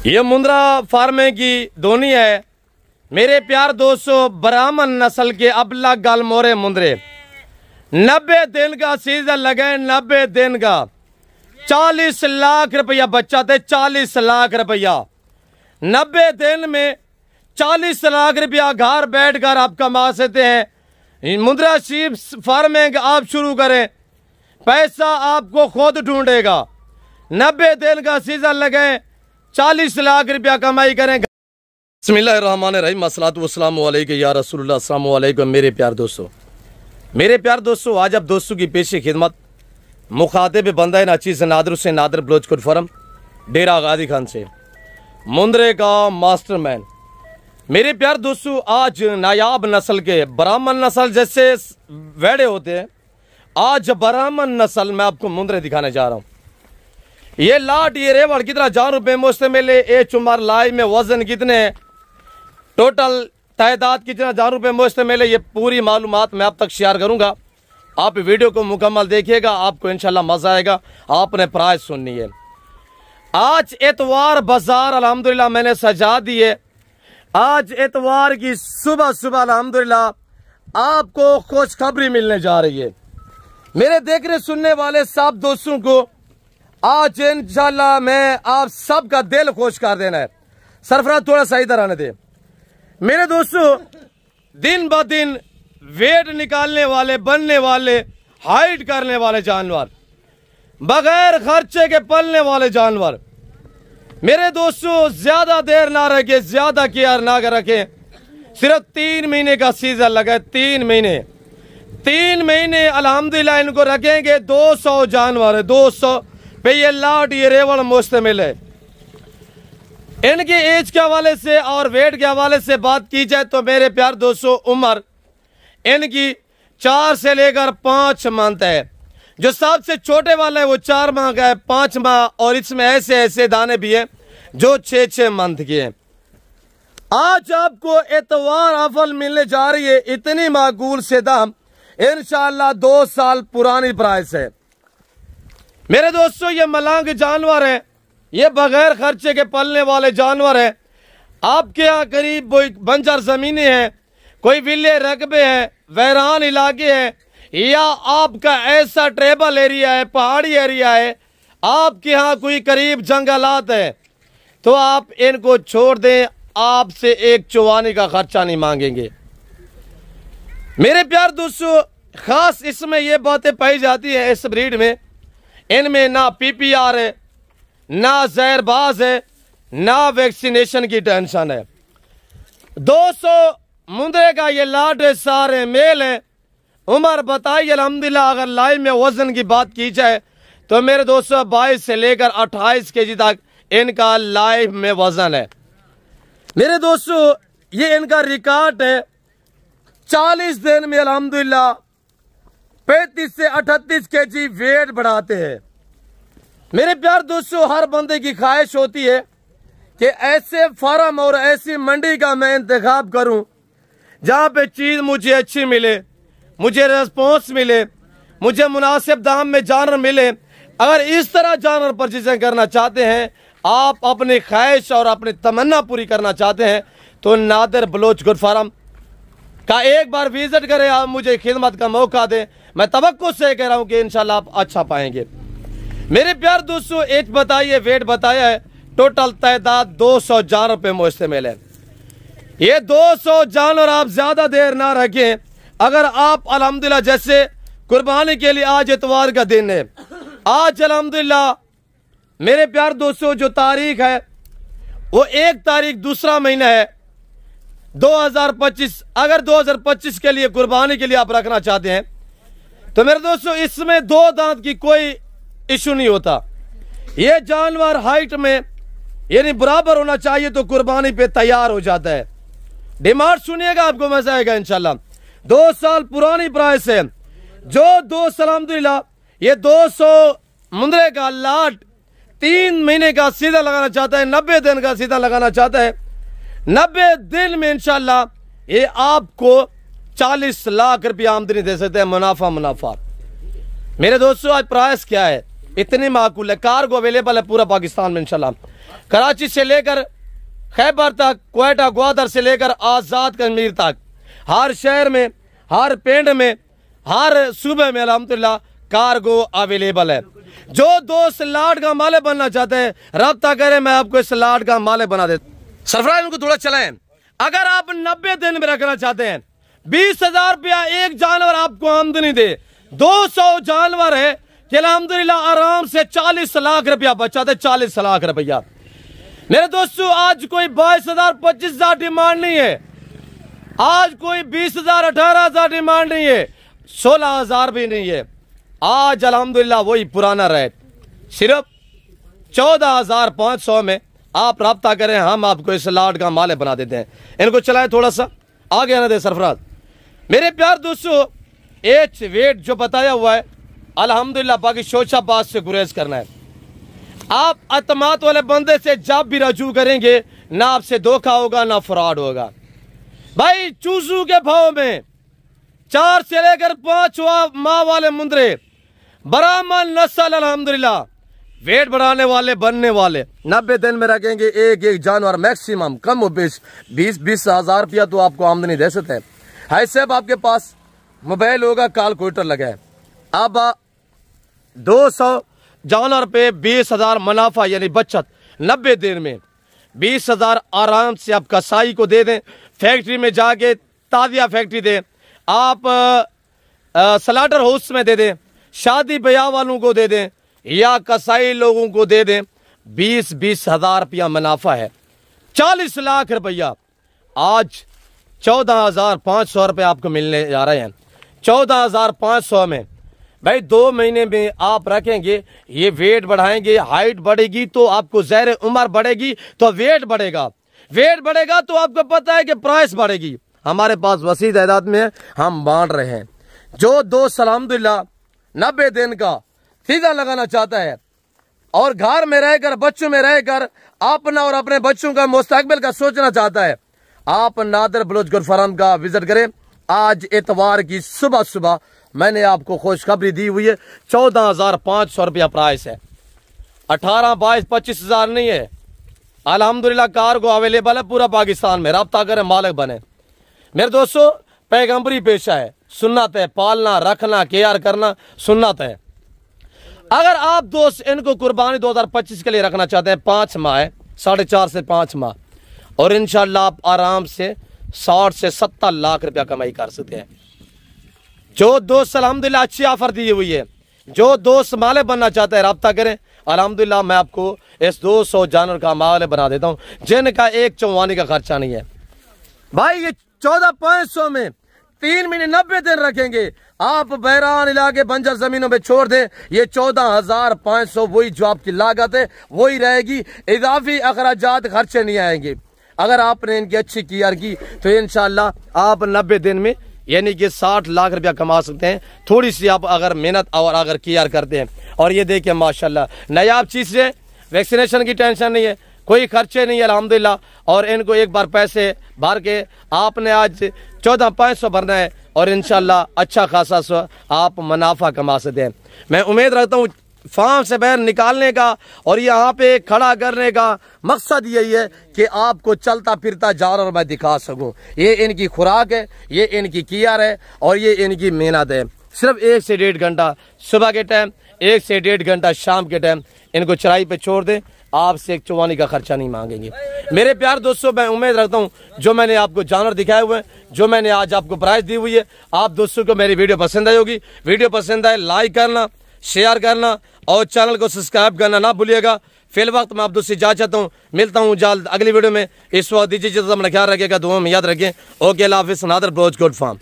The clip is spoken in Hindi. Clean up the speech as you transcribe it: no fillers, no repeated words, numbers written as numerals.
ये मुंद्रा फार्मे की धोनी है। मेरे प्यार दोस्तों, ब्राह्मण नस्ल के अबला गाल मोरे मुंद्रे 90 दिन का सीजन लगे, 90 दिन का 40 लाख रुपया बच्चा थे, 40 लाख रुपया 90 दिन में 40 लाख रुपया घर बैठ कर आप कमा सकते हैं। मुंद्रा शीप फार्मिंग आप शुरू करें, पैसा आपको खुद ढूंढेगा। 90 दिन का सीजन लगे, 40 लाख रुपया कमाई करें। बिस्मिल्लाहिर्रहमानिर्रहीम, अस्सलातु वस्सलामु अलैका या रसूलुल्लाह, अस्सलामु अलैकुम। मेरे प्यार दोस्तों, आज आप दोस्तों की पेशी खिदमत मुखातिब बंदा नाची से नादर से नादर बलोचकोट फरम डेरा गादी खान से मुंद्रे का मास्टरमैन। मेरे प्यार दोस्तों, आज नायाब नस्ल के ब्राह्मण नस्ल जैसे वेड़े होते हैं, आज ब्राह्मण नस्ल मैं आपको मुंद्रे दिखाने जा रहा हूँ। ये लाट ये रेवड़ कितना 1000 रुपये मुश्तमिल है। ए चुमार लाई में वजन कितने है, टोटल तादाद कितना 1000 रुपये मुश्तमिल है, ये पूरी मालूमात मैं आप तक शेयर करूंगा। आप वीडियो को मुकम्मल देखिएगा, आपको इंशाल्लाह मजा आएगा। आपने प्राइस सुननी है। आज एतवार बाजार अल्हम्दुलिल्लाह मैंने सजा दिए। आज एतवार की सुबह सुबह अल्हम्दुलिल्लाह आपको खुशखबरी मिलने जा रही है। मेरे देखने सुनने वाले सब दोस्तों को आज इंशाल्लाह मैं आप सबका दिल खुश कर देना है। सरफराज थोड़ा सा इधर आने दे। मेरे दोस्तों, दिन ब दिन वेट निकालने वाले, बनने वाले, हाइट करने वाले जानवर, बगैर खर्चे के पलने वाले जानवर, मेरे दोस्तों ज्यादा देर ना रखे, ज्यादा केयर ना रखें। सिर्फ 3 महीने का सीजन लगा है। 3 महीने अल्हम्दुलिल्लाह इनको रखेंगे। 200 जानवर है, 200 पे ये लाट ये रेवड़ मुश्तमिल है। इनके एज के हवाले से और वेट के हवाले से बात की जाए तो मेरे प्यार दोस्तों, उम्र इनकी 4 से लेकर 5 मंथ है। जो सबसे छोटे वाला है वो 4 माह का है, 5 माह, और इसमें ऐसे ऐसे दाने भी हैं जो 6-6 मंथ के हैं। आज आपको एतवार अफल मिलने जा रही है, इतनी माकूल से दाम, इंशाअल्लाह 2 साल पुरानी प्राइस है। मेरे दोस्तों, ये मलांग जानवर है, ये बगैर खर्चे के पलने वाले जानवर है। आपके यहाँ करीब बंजर जमीनें हैं, कोई विले रकबे हैं, वैरान इलाके हैं, या आपका ऐसा ट्रेबल एरिया है, पहाड़ी एरिया है, आपके यहाँ कोई करीब जंगलात है, तो आप इनको छोड़ दें। आपसे एक चुवाने का खर्चा नहीं मांगेंगे। मेरे प्यार दोस्तों, खास इसमें ये बातें पाई जाती है इस ब्रीड में, इनमें ना PPR है, ना जहरबाज है, ना वैक्सीनेशन की टेंशन है। 200 मुंद्रे का ये लाट है, सारे मेल है। उम्र बताइए अल्हम्दुलिल्लाह, अगर लाइव में वजन की बात की जाए तो मेरे दोस्तों 22 से लेकर 28 kg तक इनका लाइव में वजन है। मेरे दोस्तों, ये इनका रिकॉर्ड है। 40 दिन में अल्हम्दुलिल्लाह 35 से 38 kg वेट बढ़ाते हैं। मेरे प्यार दोस्तों, हर बंदे की ख्वाहिश होती है कि ऐसे फार्म और ऐसी मंडी का मैं इंतखाब करूं जहां पे चीज मुझे अच्छी मिले, मुझे रिस्पॉन्स मिले, मुझे मुनासिब दाम में जानवर मिले। अगर इस तरह जानवर परचेजिंग करना चाहते हैं, आप अपनी ख्वाहिश और अपनी तमन्ना पूरी करना चाहते हैं, तो नादर बलोचकोट फार्म का एक बार विजिट करें। आप मुझे खिदमत का मौका दें। मैं तवक्को से कह रहा हूं कि इंशाल्लाह आप अच्छा पाएंगे। मेरे प्यार दोस्तों, एज बताइए, वेट बताया है, टोटल तादाद 200 जानवर पे मुश्तमिल है। ये 200 जानवर आप ज्यादा देर ना रखें। अगर आप अल्हम्दुलिल्लाह, जैसे कुर्बानी के लिए आज इतवार का दिन है, आज अल्हम्दुलिल्लाह मेरे प्यार दोस्तों जो तारीख है वो 1 तारीख दूसरा महीना है 2025। अगर 2025 के लिए कुर्बानी के लिए आप रखना चाहते हैं तो मेरे दोस्तों इसमें 2 दांत की कोई इशू नहीं होता। ये जानवर हाइट में यानी बराबर होना चाहिए तो कुर्बानी पे तैयार हो जाता है। डिमांड सुनिएगा, आपको मजा आएगा इंशाल्लाह। 2 साल पुरानी प्राइस है। जो 2 साल अल्हम्दुलिल्लाह ये 200 मुंद्रे का लाट 3 महीने का सीधा लगाना चाहता है, 90 दिन का सीधा लगाना चाहता है, 90 दिन में इंशाल्लाह ये आपको 40 लाख रुपया आमदनी दे सकते हैं। मुनाफा। मेरे दोस्तों, आज प्राइस क्या है? इतनी माकूल है। कार्गो अवेलेबल है पूरा पाकिस्तान में इंशाल्लाह। कराची से लेकर खैबर तक, क्वेटा ग्वादर से लेकर आज़ाद कश्मीर तक, हर शहर में, हर पिंड में, हर सूबे में अल्हम्दुलिल्लाह कार्गो अवेलेबल है। जो दोस्त लाट का मालिक बनना चाहते हैं रब्ता करें, मैं आपको इस लाट का मालिक बना देता। सरफराज इनको थोड़ा चलाएं। अगर आप 90 दिन में रखना चाहते हैं, 20,000 रुपया एक जानवर आपको आमदनी दे, 200 जानवर है कि अल्हम्दुलिल्लाह आराम से 40 लाख रुपया बचाते, 40 लाख रुपया। मेरे दोस्तों आज कोई 22,000 25,000 डिमांड नहीं है, आज कोई 20,000 18,000 डिमांड नहीं है, 16,000 भी नहीं है। आज अल्हम्दुलिल्लाह वही पुराना रेट, सिर्फ 14,500 में आप रब्ता करें, हम आपको इस लाट का मालिक बना देते हैं। इनको चलाए थोड़ा सा आगे आने दे सरफराज। मेरे प्यार दोस्तों, एच वेट जो बताया हुआ है अल्हम्दुलिल्लाह बाकी शोशाबाज से गुरेज करना है। आप अतमात वाले बंदे से जब भी रजू करेंगे ना आपसे धोखा होगा ना फ्रॉड होगा। भाई चूसू के भाव में 4 से लेकर 5 माह वाले मुंदरे ब्राह्मण नस्ल अल्हम्दुलिल्लाह वेट बढ़ाने वाले बनने वाले 90 दिन में रखेंगे एक एक जानवर मैक्सिमम कम हो बेश 20-20 हजार रुपया तो आपको आमदनी दे सकते हैं। है साहब आपके पास मोबाइल होगा, कैलकुलेटर लगा है, अब 200 जानवर पे 20,000 मुनाफा यानी बचत 90 दिन में 20,000 आराम से आप कसाई को दे दें, फैक्ट्री में जाके ताजिया फैक्ट्री दें, आप स्लाटर हाउस में दे दें, शादी ब्याह वालों को दे दें या कसाई लोगों को दे दें, 20-20 हजार रुपया मुनाफा है, 40 लाख रुपया। आज 14,500 रुपये आपको मिलने जा रहे हैं। 14,500 में भाई 2 महीने में आप रखेंगे, ये वेट बढ़ाएंगे, हाइट बढ़ेगी तो आपको ज़हर उम्र बढ़ेगी तो वेट बढ़ेगा, वेट बढ़ेगा तो आपको पता है कि प्राइस बढ़ेगी। हमारे पास वसी तादाद में हम बांट रहे हैं। जो दोस्त अल्हम्दुलिल्लाह 90 दिन का सीधा लगाना चाहता है और घर में रहकर बच्चों में रहकर अपना और अपने बच्चों का मुस्तकबिल का सोचना चाहता है, आप नादर बलोच गोट फार्म का विजिट करें। आज इतवार की सुबह सुबह मैंने आपको खुशखबरी दी हुई है, 14,500 रुपया प्राइस है, 18, 22, 25 हजार नहीं है। अल्हम्दुलिल्लाह कार्गो अवेलेबल है पूरा पाकिस्तान में, रब्ता करें मालिक बने। मेरे दोस्तों पैगंबरी पेशा है, सुन्नत है, पालना रखना केयर करना सुन्नत है। अगर आप दोस्त इनको कुर्बानी 2025 के लिए रखना चाहते हैं, 5 माह है, 4.5 से 5 माह, और इंशाल्लाह आप आराम से 60 से 70 लाख रुपया कमाई कर सकते हैं। जो दोस्त अल्हम्दुलिल्लाह अच्छी ऑफर दी हुई है, जो दोस्त मालिक बनना चाहते हैं रब्ता करें। अल्हम्दुलिल्लाह मैं आपको इस 200 जानवर का मालिक बना देता हूँ जिनका एक चौवानी का खर्चा नहीं है। भाई ये 14,500 में 3 महीने 90 दिन रखेंगे, आप बहरान इलाके बंजर जमीनों पे छोड़ दें, ये 14,500 वही जो आपकी लागत है वही रहेगी, इजाफी अखराजात खर्चे नहीं आएंगे। अगर आपने इनकी अच्छी केयर की तो इंशाल्लाह आप 90 दिन में यानी कि 60 लाख रुपया कमा सकते हैं, थोड़ी सी आप अगर मेहनत और अगर केयर करते हैं। और ये देखिए माशाल्लाह नायाब चीज़ है, वैक्सीनेशन की टेंशन नहीं है, कोई खर्चे नहीं है अल्हम्दुलिल्लाह। और इनको एक बार पैसे भर के आपने आज 14,500 भरना है और इंशाल्लाह अच्छा खासा आप मुनाफा कमा सकते हैं। मैं उम्मीद रखता हूँ फार्म से बाहर निकालने का और यहाँ पे खड़ा करने का मकसद यही है कि आपको चलता फिरता जानवर मैं दिखा सकूं। ये इनकी खुराक है, ये इनकी केयर है और ये इनकी मेहनत है। सिर्फ 1 से 1.5 घंटा सुबह के टाइम, 1 से 1.5 घंटा शाम के टाइम इनको चराई पे छोड़ दें, आपसे एक चौवानी का खर्चा नहीं मांगेंगे। मेरे प्यार दोस्तों मैं उम्मीद रखता हूँ जो मैंने आपको जानवर दिखाए हुए हैं, जो मैंने आज आपको प्राइस दी हुई है, आप दोस्तों को मेरी वीडियो पसंद आई होगी। वीडियो पसंद आए लाइक करना, शेयर करना और चैनल को सब्सक्राइब करना ना भूलिएगा। फिल वक्त मैं आप दोस्तों जा चाहता हूँ, मिलता हूँ जल्द अगली वीडियो में। इस वक्त दीजिए, अपना ख्याल रखिएगा, दुआ में याद रखें। ओके, अल्लाह हाफिज़। Nadir Baloch goat farm.